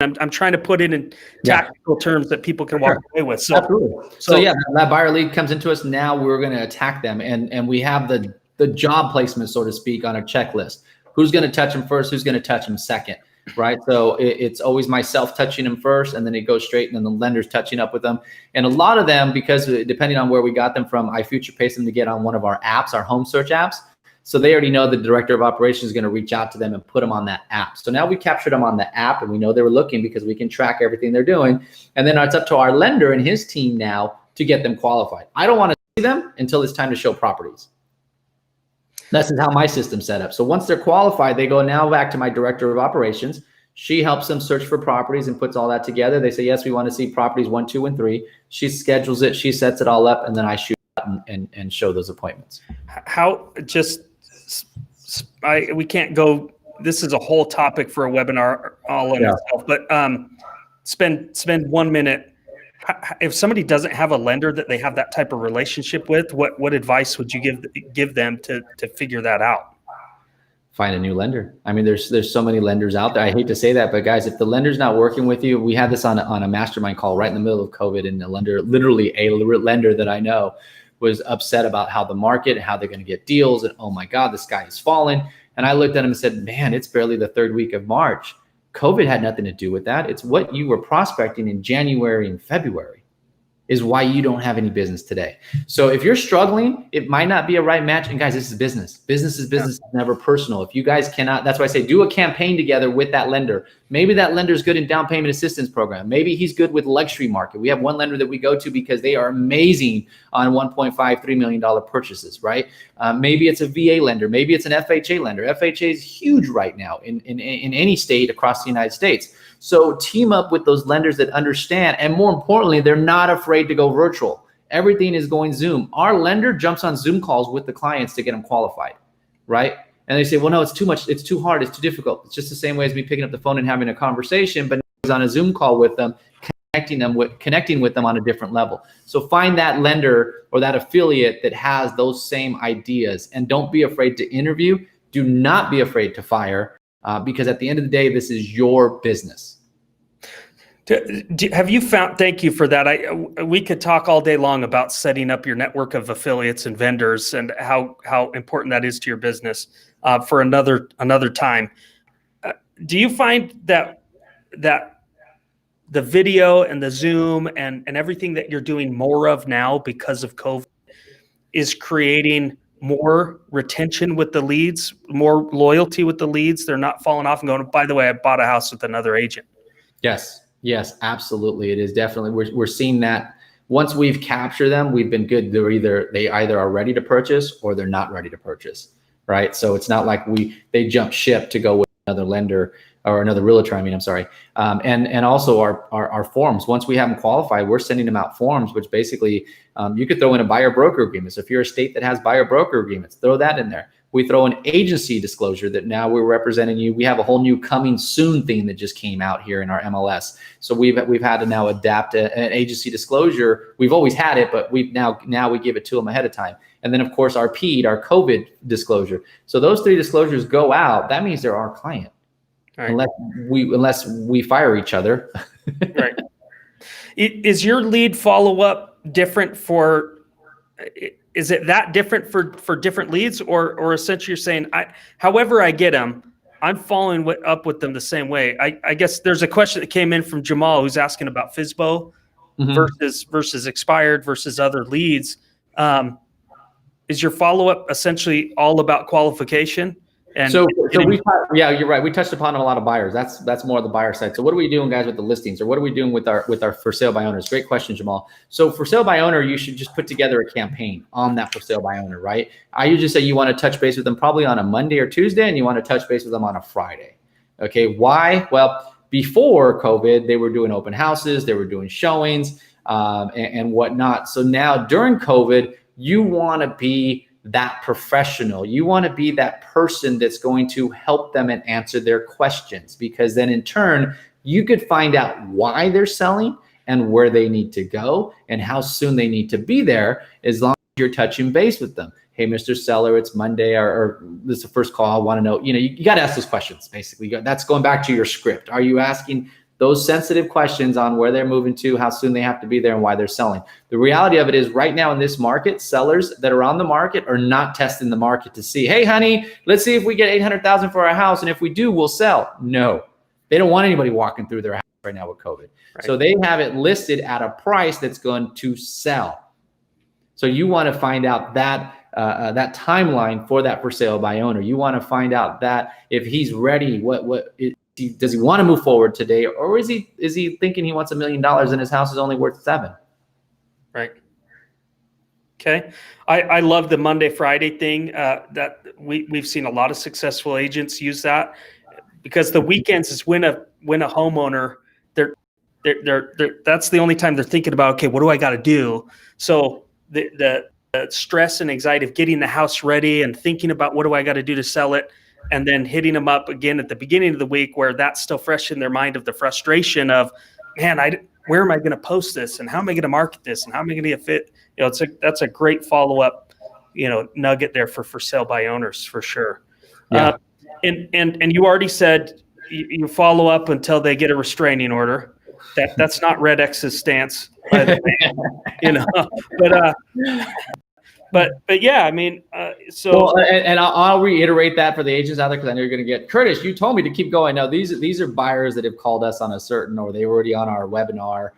I'm trying to put it in tactical terms that people can walk away with. So, absolutely. So yeah, that buyer lead comes into us. Now we're going to attack them, and we have the job placement, so to speak, on a checklist. Who's going to touch them first? Who's going to touch them second? Right. So it's always myself touching them first, and then it goes straight, and then the lender's touching up with them. And a lot of them, because depending on where we got them from, I future pace them to get on one of our apps, our home search apps. So they already know the director of operations is going to reach out to them and put them on that app. So now we captured them on the app, and we know they were looking because we can track everything they're doing. And then it's up to our lender and his team now to get them qualified. I don't want to see them until it's time to show properties. That's how my system's set up. So once they're qualified, they go now back to my director of operations. She helps them search for properties and puts all that together. They say, yes, we want to see properties 1, 2, and 3. She schedules it. She sets it all up, and then I shoot and show those appointments. We can't go, this is a whole topic for a webinar all in itself, but spend 1 minute. If somebody doesn't have a lender that they have that type of relationship with, what advice would you give them to figure that out? Find a new lender. I mean, there's so many lenders out there. I hate to say that, but guys, if the lender's not working with you, we had this on a mastermind call right in the middle of COVID, and literally a lender that I know was upset about how the market, how they're going to get deals, and oh my God, the sky is falling. And I looked at him and said, man, it's barely the 3rd week of March. COVID had nothing to do with that. It's what you were prospecting in January and February. is why you don't have any business today. So if you're struggling, it might not be a right match. And guys, this is business. Business is business, it's never personal. If you guys cannot, that's why I say do a campaign together with that lender. Maybe that lender is good in down payment assistance program. Maybe he's good with luxury market. We have one lender that we go to because they are amazing on $1.5, $3 million purchases, right? Maybe it's a VA lender. Maybe it's an FHA lender. FHA is huge right now in any state across the United States. So team up with those lenders that understand, and more importantly, they're not afraid to go virtual. Everything is going Zoom. Our lender jumps on Zoom calls with the clients to get them qualified, right? And they say, well, no, it's too much, it's too hard, it's too difficult. It's just the same way as me picking up the phone and having a conversation, but he's on a Zoom call with them, connecting with them on a different level. So find that lender or that affiliate that has those same ideas, and don't be afraid to interview. Do not be afraid to fire. Because at the end of the day, this is your business. Have you found, thank you for that. We could talk all day long about setting up your network of affiliates and vendors and how important that is to your business for another time. Do you find that the video and the Zoom and everything that you're doing more of now because of COVID is creating more retention with the leads, more loyalty with the leads? They're not falling off and going, by the way, I bought a house with another agent. Yes, absolutely. It is definitely, we're seeing that once we've captured them, we've been good. They either are ready to purchase or they're not ready to purchase, right? So it's not like they jump ship to go with another lender or another realtor, I'm sorry. And also our forms, once we have them qualified, we're sending them out forms, which basically you could throw in a buyer broker agreement. So if you're a state that has buyer broker agreements, throw that in there. We throw an agency disclosure that now we're representing you. We have a whole new coming soon thing that just came out here in our MLS. So we've had to now adapt an agency disclosure. We've always had it, but we give it to them ahead of time. And then of course our PED, our COVID disclosure. So those 3 disclosures go out. That means they're our client. Right. Unless we fire each other. Right. Is your lead follow-up different is it that different for different leads, or essentially you're saying, however I get them, I'm following up with them the same way? I guess there's a question that came in from Jamal who's asking about FSBO versus expired versus other leads. Is your follow-up essentially all about qualification? And so you're right. We touched upon a lot of buyers. That's more of the buyer side. So what are we doing, guys, with the listings, or what are we doing with our for sale by owners? Great question, Jamal. So for sale by owner, you should just put together a campaign on that for sale by owner, right? I usually say you want to touch base with them probably on a Monday or Tuesday, and you want to touch base with them on a Friday. Okay, why? Well, before COVID, they were doing open houses, they were doing showings, and whatnot. So now during COVID, you want to be that professional. You want to be that person that's going to help them and answer their questions, because then in turn, you could find out why they're selling and where they need to go and how soon they need to be there, as long as you're touching base with them. Hey, Mr. Seller, it's Monday, or this is the first call. I want to know, you got to ask those questions. Basically, that's going back to your script. Are you asking those sensitive questions on where they're moving to, how soon they have to be there, and why they're selling? The reality of it is right now in this market, sellers that are on the market are not testing the market to see, hey, honey, let's see if we get 800,000 for our house. And if we do, we'll sell. No, they don't want anybody walking through their house right now with COVID. Right. So they have it listed at a price that's going to sell. So you want to find out that that timeline for that for sale by owner. You want to find out that if he's ready, does he want to move forward today, or is he thinking he wants $1 million and his house is only worth $7 million? Right. Okay. I love the Monday, Friday thing. That we've seen a lot of successful agents use that, because the weekends is when a homeowner, that's the only time they're thinking about, okay, what do I got to do? So the stress and anxiety of getting the house ready and thinking about what do I got to do to sell it, and then hitting them up again at the beginning of the week where that's still fresh in their mind of the frustration of, man, where am I going to post this, and how am I going to market this, and how am I going to get fit? That's a great follow-up, nugget there for sale by owners for sure. Yeah. And you already said you follow up until they get a restraining order. That's not REDX's stance, by the way, But yeah, I mean, and I'll reiterate that for the agents out there, because I know you're going to get, Curtis, you told me to keep going. No, these are buyers that have called us on a certain, or they were already on our webinar.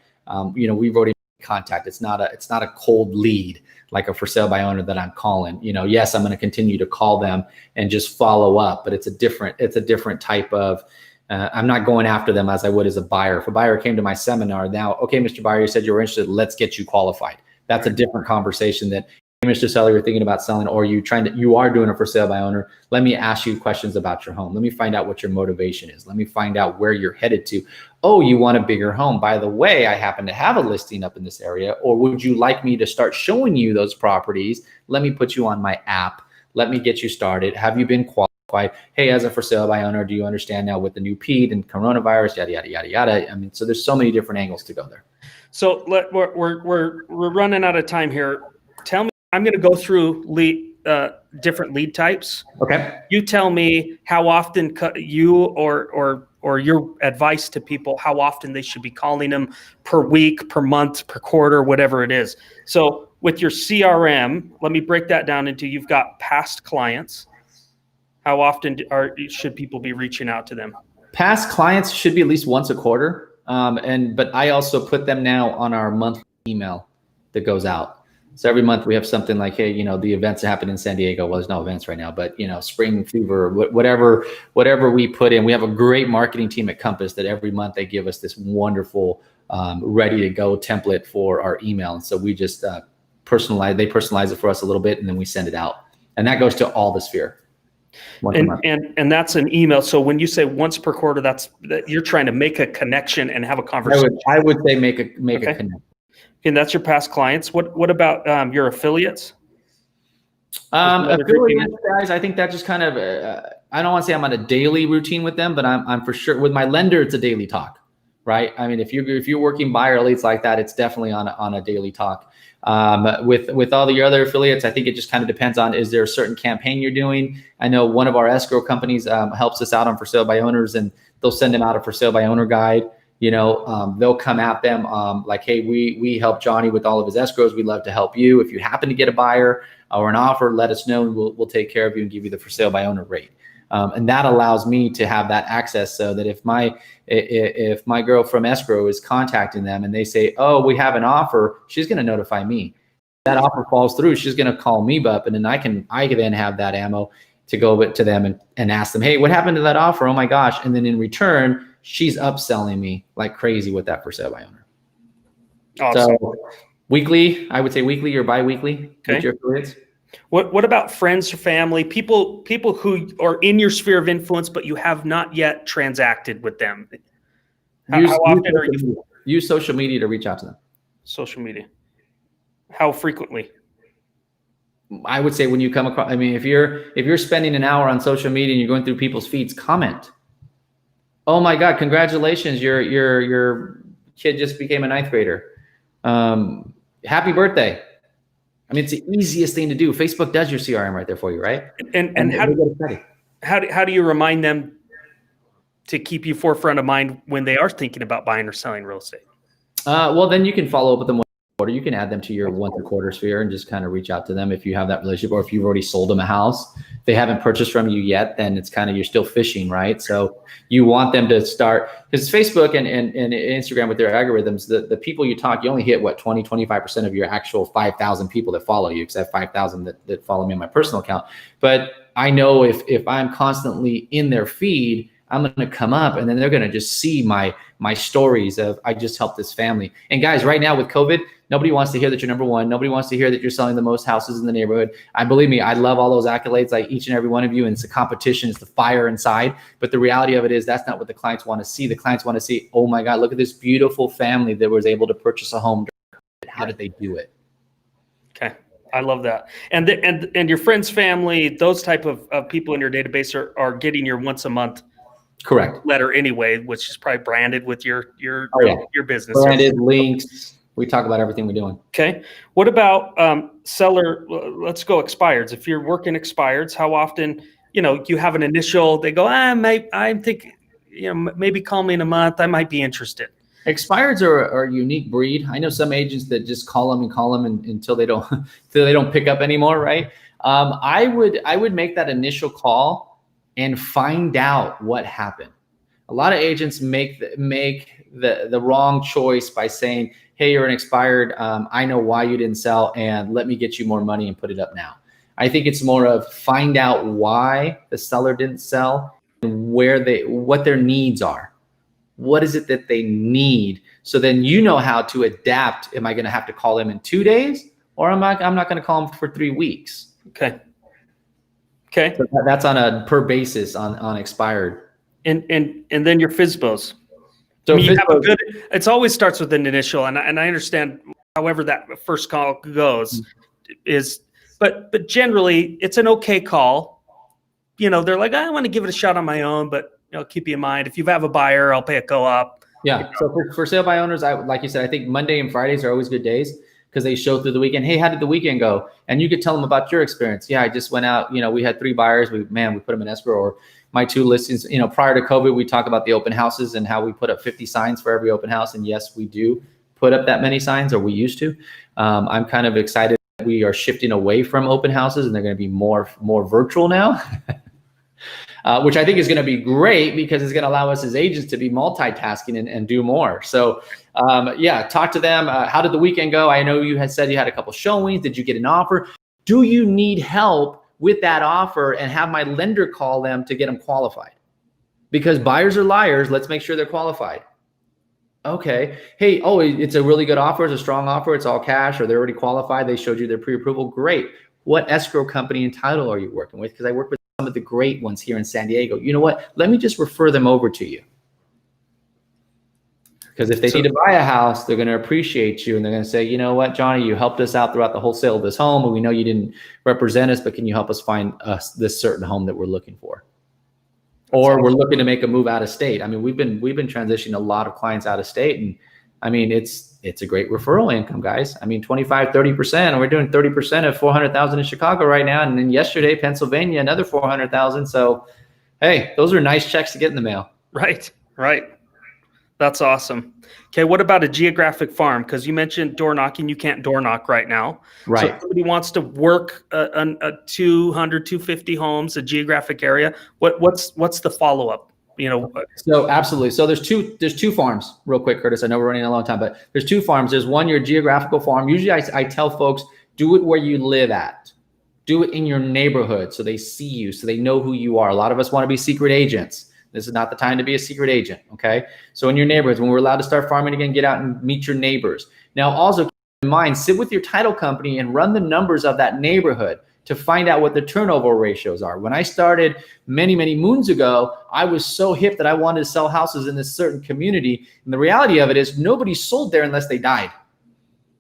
We've already contact. It's not a cold lead like a for sale by owner that I'm calling. Yes, I'm going to continue to call them and just follow up, but it's a different type of, I'm not going after them as I would as a buyer. If a buyer came to my seminar now, okay, Mr. Buyer, you said you were interested, let's get you qualified. That's a different conversation than, hey, Mr. Seller, you're thinking about selling, or you are doing a for sale by owner. Let me ask you questions about your home. Let me find out what your motivation is. Let me find out where you're headed to. Oh, you want a bigger home. By the way, I happen to have a listing up in this area, or would you like me to start showing you those properties? Let me put you on my app. Let me get you started. Have you been qualified? Hey, as a for sale by owner, do you understand now with the new PED and coronavirus, yada, yada, yada, yada. I mean, so there's so many different angles to go there. So we're running out of time here. Tell me, I'm going to go through different lead types. Okay. You tell me how often you or your advice to people, how often they should be calling them per week, per month, per quarter, whatever it is. So with your CRM, let me break that down into, you've got past clients. How often should people be reaching out to them? Past clients should be at least once a quarter. But I also put them now on our monthly email that goes out. So every month we have something like, hey, the events that happen in San Diego. Well, there's no events right now, but spring fever, whatever we put in. We have a great marketing team at Compass that every month they give us this wonderful, ready to go template for our email. And so we just personalize it for us a little bit, and then we send it out. And that goes to all the sphere. And that's an email. So when you say once per quarter, that you're trying to make a connection and have a conversation. I would say make a connection. And that's your past clients. What about your affiliates? Affiliates, guys, I think that just kind of, I don't want to say I'm on a daily routine with them, but I'm for sure with my lender, it's a daily talk, right? I mean, if you're working buyer leads like that, it's definitely on a daily talk. With all the other affiliates, I think it just kind of depends on, is there a certain campaign you're doing? I know one of our escrow companies helps us out on for sale by owners, and they'll send them out a for sale by owner guide. They'll come at them like, hey, we help Johnny with all of his escrows. We'd love to help you. If you happen to get a buyer or an offer, let us know, and we'll take care of you and give you the for sale by owner rate. And that allows me to have that access, so that if my girl from escrow is contacting them and they say, oh, we have an offer, she's going to notify me. If that offer falls through, she's going to call me up, and then I can then have that ammo to go to them and ask them, hey, what happened to that offer? Oh my gosh. And then in return, she's upselling me like crazy with that for sale by owner. Awesome. So weekly, I would say weekly or bi-weekly with your affiliates. What about friends or family, people who are in your sphere of influence, but you have not yet transacted with them? How often are you? Use social media to reach out to them. Social media. How frequently? I would say when you come across, I mean, if you're spending an hour on social media and you're going through people's feeds, comment. Oh my God, congratulations, your kid just became a 9th grader. Happy birthday. I mean, it's the easiest thing to do. Facebook does your CRM right there for you, right? And how do you remind them to keep you forefront of mind when they are thinking about buying or selling real estate? Well, then you can follow up with them once a quarter. You can add them to your once a quarter sphere and just kind of reach out to them if you have that relationship, or if you've already sold them a house. If they haven't purchased from you yet, then it's kind of, you're still fishing, right? So you want them to start, because Facebook and Instagram with their algorithms, the people you talk, you only hit what, 20-25% of your actual 5,000 people that follow you, because I have 5,000 that follow me on my personal account. But I know if I'm constantly in their feed, I'm going to come up, and then they're going to just see my stories of, I just helped this family. And guys, right now with COVID, nobody wants to hear that you're number one. Nobody wants to hear that you're selling the most houses in the neighborhood. Believe me, I love all those accolades, like each and every one of you. And it's a competition, it's the fire inside. But the reality of it is, that's not what the clients want to see. The clients want to see, oh my God, look at this beautiful family that was able to purchase a home. How did they do it? Okay. I love that. And your friends, family, those type of people in your database are getting your once a month correct letter anyway, which is probably branded with your business. Branded, links. We talk about everything we're doing. Okay. What about seller? Let's go expireds. If you're working expireds, how often, you have an initial, they go, I'm thinking, maybe call me in a month. I might be interested. Expireds are a unique breed. I know some agents that just call them until they don't pick up anymore. Right. I would make that initial call and find out what happened. A lot of agents make the wrong choice by saying, hey, you're an expired. I know why you didn't sell, and let me get you more money and put it up now. I think it's more of find out why the seller didn't sell and what their needs are. What is it that they need? So then you know how to adapt. Am I going to have to call them in 2 days, or I'm not going to call them for 3 weeks? Okay. Okay. So that's on a per basis on expired. And then your FSBOs. So I mean, it always starts with an initial, and I understand however that first call goes but generally it's an okay call. They're like, I want to give it a shot on my own, but keep you in mind, if you have a buyer, I'll pay a co-op. Yeah. So for sale by owners, like you said, I think Monday and Fridays are always good days because they show through the weekend. Hey, how did the weekend go? And you could tell them about your experience. Yeah, I just went out, we had 3 buyers. We put them in escrow, or my 2 listings, prior to COVID, we talk about the open houses and how we put up 50 signs for every open house. And yes, we do put up that many signs, or we used to. I'm kind of excited that we are shifting away from open houses, and they're going to be more virtual now. Which I think is going to be great because it's going to allow us as agents to be multitasking and do more. So yeah, talk to them. How did the weekend go? I know you had said you had a couple showings. Did you get an offer? Do you need help with that offer? And have my lender call them to get them qualified, because buyers are liars. Let's make sure they're qualified. Okay. Hey, it's a really good offer. It's a strong offer. It's all cash, or they're already qualified. They showed you their pre-approval. Great. What escrow company and title are you working with? Because I work with some of the great ones here in San Diego. You know what? Let me just refer them over to you. Because if they need to buy a house, they're going to appreciate you, and they're going to say, you know what, Johnny, you helped us out throughout the whole sale of this home, and we know you didn't represent us, but can you help us find this certain home that we're looking for? Or we're looking to make a move out of state. I mean, we've been transitioning a lot of clients out of state, and I mean, it's a great referral income, guys. I mean, 25, 30%, and we're doing 30% of 400,000 in Chicago right now. And then yesterday, Pennsylvania, another 400,000. So, hey, those are nice checks to get in the mail. Right. That's awesome. Okay. What about a geographic farm? Because you mentioned door knocking. You can't door knock right now. Right. So if somebody wants to work a 200, 250 homes, a geographic area. What's the follow-up? So absolutely. So there's two farms real quick, Curtis. I know we're running a long time, but there's 2 farms. There's one, your geographical farm. Usually I tell folks, do it where you live at. Do it in your neighborhood so they see you, so they know who you are. A lot of us want to be secret agents. This is not the time to be a secret agent. Okay. So in your neighborhoods, when we're allowed to start farming again, get out and meet your neighbors. Now, also keep in mind, sit with your title company and run the numbers of that neighborhood to find out what the turnover ratios are. When I started many, many moons ago, I was so hip that I wanted to sell houses in this certain community. And the reality of it is nobody sold there unless they died.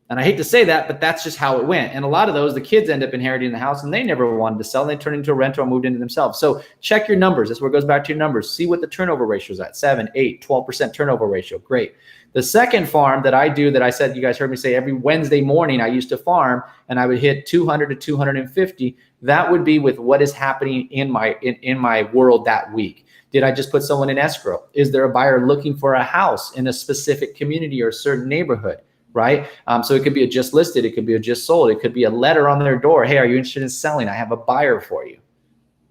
And I hate to say that, but that's just how it went. And a lot of those, the kids end up inheriting the house and they never wanted to sell. They turned into a renter or moved into themselves. So check your numbers. That's where it goes back to your numbers. See what the turnover ratio is at. 7, 8, 12% turnover ratio. Great. The second farm that I do, that I said, you guys heard me say every Wednesday morning, I used to farm and I would hit 200 to 250. That would be with what is happening in my world that week. Did I just put someone in escrow? Is there a buyer looking for a house in a specific community or a certain neighborhood? Right? So it could be a just listed. It could be a just sold. It could be a letter on their door. Hey, are you interested in selling? I have a buyer for you.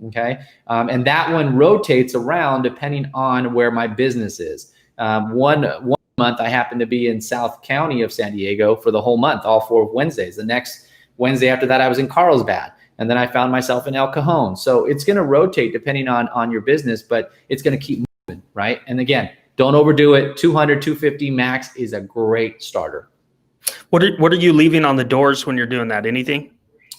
Okay. And that one rotates around depending on where my business is. One month I happened to be in South County of San Diego for the whole month, all 4 Wednesdays. The next Wednesday after that, I was in Carlsbad. And then I found myself in El Cajon. So it's going to rotate depending on your business, but it's going to keep moving. Right. And again, don't overdo it. 200, 250 max is a great starter. What are you leaving on the doors when you're doing that? Anything?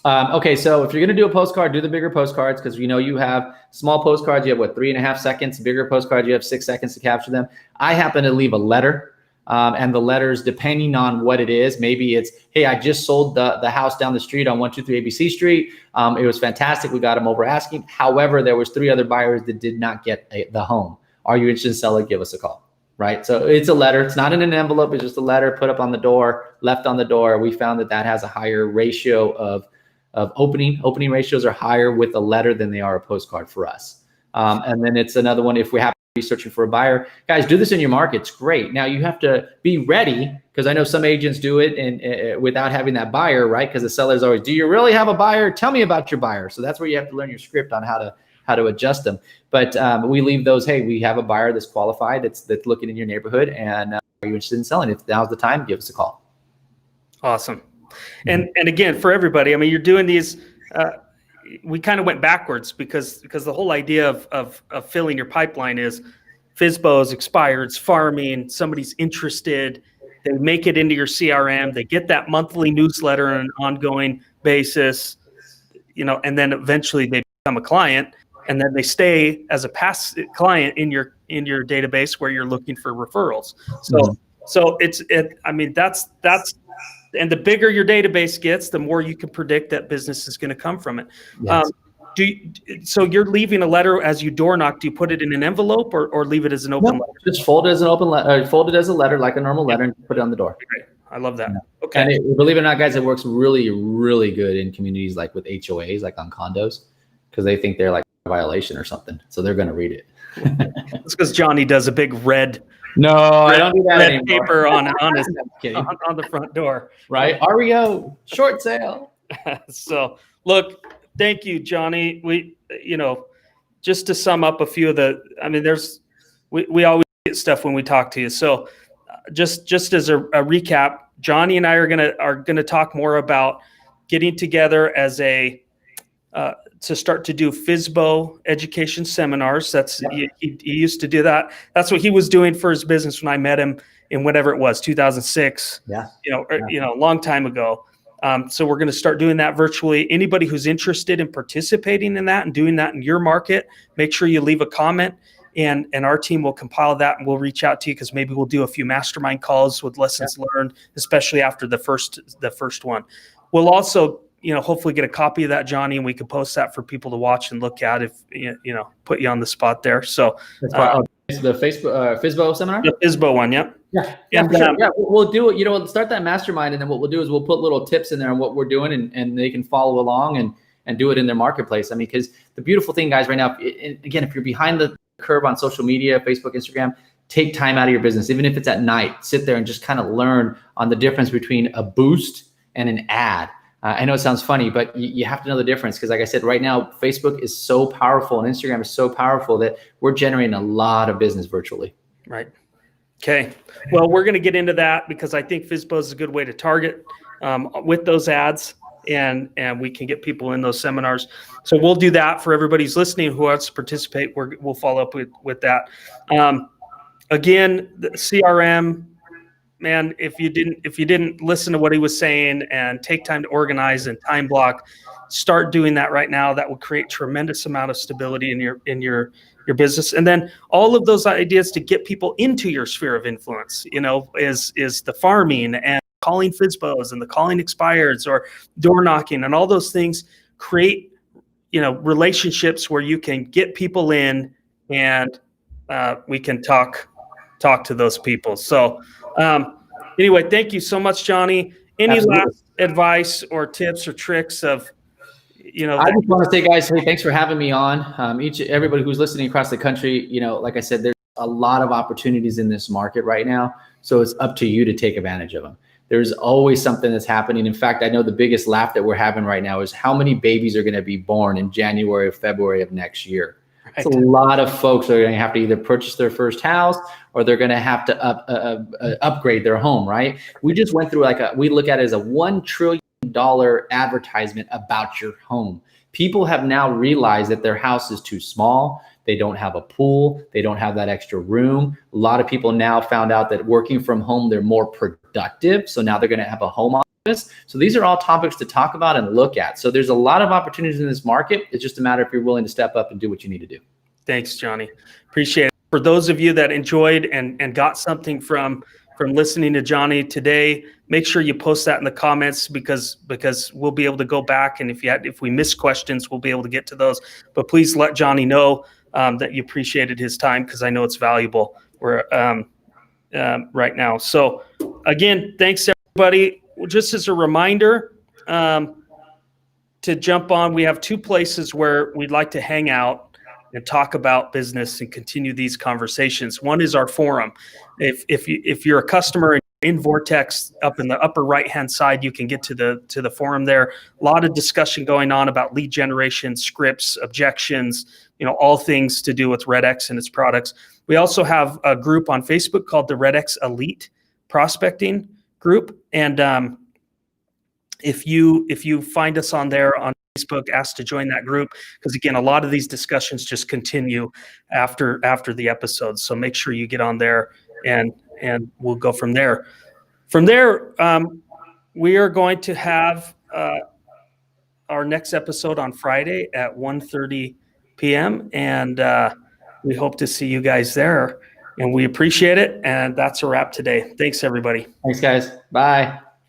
Okay, so if you're going to do a postcard, do the bigger postcards, because you have small postcards. You have 3.5 seconds. Bigger postcards, you have 6 seconds to capture them. I happen to leave a letter, and the letters, depending on what it is, maybe it's, hey, I just sold the house down the street on 123 ABC Street. It was fantastic. We got them over asking. However, there was 3 other buyers that did not get the home. Are you interested in selling? Give us a call. Right. So it's a letter. It's not in an envelope. It's just a letter put up on the door, left on the door. We found that has a higher ratio of opening. Opening ratios are higher with a letter than they are a postcard for us. And then it's another one. If we happen to be searching for a buyer, guys, do this in your market. It's great. Now you have to be ready, because I know some agents do it and without having that buyer, right? Because the seller's always, do you really have a buyer? Tell me about your buyer. So that's where you have to learn your script on how how to adjust them. But we leave those, hey, we have a buyer that's qualified, that's looking in your neighborhood, and are you interested in selling? If now's the time, give us a call. Awesome. And again, for everybody, I mean, you're doing these, we kind of went backwards because the whole idea of filling your pipeline is FSBOs, expireds, farming, somebody's interested, they make it into your CRM, they get that monthly newsletter on an ongoing basis, you know, and then eventually they become a client, and then they stay as a past client in your database where you're looking for referrals. So I mean, that's, and the bigger your database gets, the more you can predict that business is going to come from it. Yes. So you're leaving a letter as you door knock. Do you put it in an envelope or leave it as an open letter? Just fold it as an open letter, fold it as a letter, like a normal letter, and put it on the door. Great. I love that. Yeah. Okay. And believe it or not, guys, it works really, really good in communities like with HOAs, like on condos, because they think they're like a violation or something. So they're going to read it. It's because Johnny does a big red. No, I don't do that red anymore. paper on the front door. Right? REO, short sale. So look, thank you, Johnny. We, you know, just to sum up a few of the, I mean, we always get stuff when we talk to you. So just as a recap, Johnny and I are gonna talk more about getting together as to start to do FSBO education seminars. That's he used to do that. That's what he was doing for his business when I met him in whatever it was, 2006. Yeah. You know, a long time ago. So we're going to start doing that virtually. Anybody who's interested in participating in that and doing that in your market, make sure you leave a comment, and our team will compile that and we'll reach out to you, because maybe we'll do a few mastermind calls with lessons learned, especially after the first one. We'll also, you know, hopefully get a copy of that, Johnny, and we can post that for people to watch and look at if, you know, put you on the spot there. So the Facebook FSBO seminar? The FSBO one, yep. Yeah, for sure. Yeah, we'll do it. You know, we'll start that mastermind, and then what we'll do is we'll put little tips in there on what we're doing, and they can follow along and do it in their marketplace. I mean, because the beautiful thing, guys, right now, again, if you're behind the curve on social media, Facebook, Instagram, take time out of your business, even if it's at night. Sit there and just kind of learn on the difference between a boost and an ad. I know it sounds funny, but you have to know the difference, because like I said, right now, Facebook is so powerful and Instagram is so powerful that we're generating a lot of business virtually. Right. Okay. Well, we're going to get into that because I think FSBO is a good way to target with those ads, and we can get people in those seminars. So we'll do that for everybody who's listening who wants to participate. We'll follow up with that. Again, the CRM, man, if you didn't listen to what he was saying and take time to organize and time block, start doing that right now. That will create tremendous amount of stability in your business. And then all of those ideas to get people into your sphere of influence, you know, is the farming and calling FSBOs and the calling expireds or door knocking, and all those things create, you know, relationships where you can get people in, and we can talk to those people. So anyway, thank you so much, Johnny. Any last advice or tips or tricks of, you know? I just want to say, guys, hey, thanks for having me on. Everybody who's listening across the country, you know, like I said, there's a lot of opportunities in this market right now. So it's up to you to take advantage of them. There's always something that's happening. In fact, I know the biggest laugh that we're having right now is how many babies are going to be born in January or February of next year. It's a lot of folks are going to have to either purchase their first house, or they're going to have to upgrade their home, right? We just went through we look at it as a $1 trillion advertisement about your home. People have now realized that their house is too small. They don't have a pool. They don't have that extra room. A lot of people now found out that working from home, they're more productive. So now they're going to have a home office. So these are all topics to talk about and look at. So there's a lot of opportunities in this market. It's just a matter if you're willing to step up and do what you need to do. Thanks, Johnny. Appreciate it. For those of you that enjoyed and got something from listening to Johnny today, make sure you post that in the comments, because we'll be able to go back, and if we miss questions, we'll be able to get to those. But please let Johnny know that you appreciated his time, because I know it's valuable right now. So again, thanks everybody. Just as a reminder, to jump on, we have two places where we'd like to hang out and talk about business and continue these conversations. One is our forum. If you're a customer in Vortex, up in the upper right-hand side, you can get to the forum there. A lot of discussion going on about lead generation, scripts, objections, all things to do with REDX and its products. We also have a group on Facebook called the REDX Elite Prospecting Group. And if you find us on there on Facebook, ask to join that group, because again, a lot of these discussions just continue after the episodes. So make sure you get on there, and we'll go from there. From there, we are going to have our next episode on Friday at 1:30 p.m. and we hope to see you guys there. And we appreciate it. And that's a wrap today. Thanks, everybody. Thanks, guys. Bye.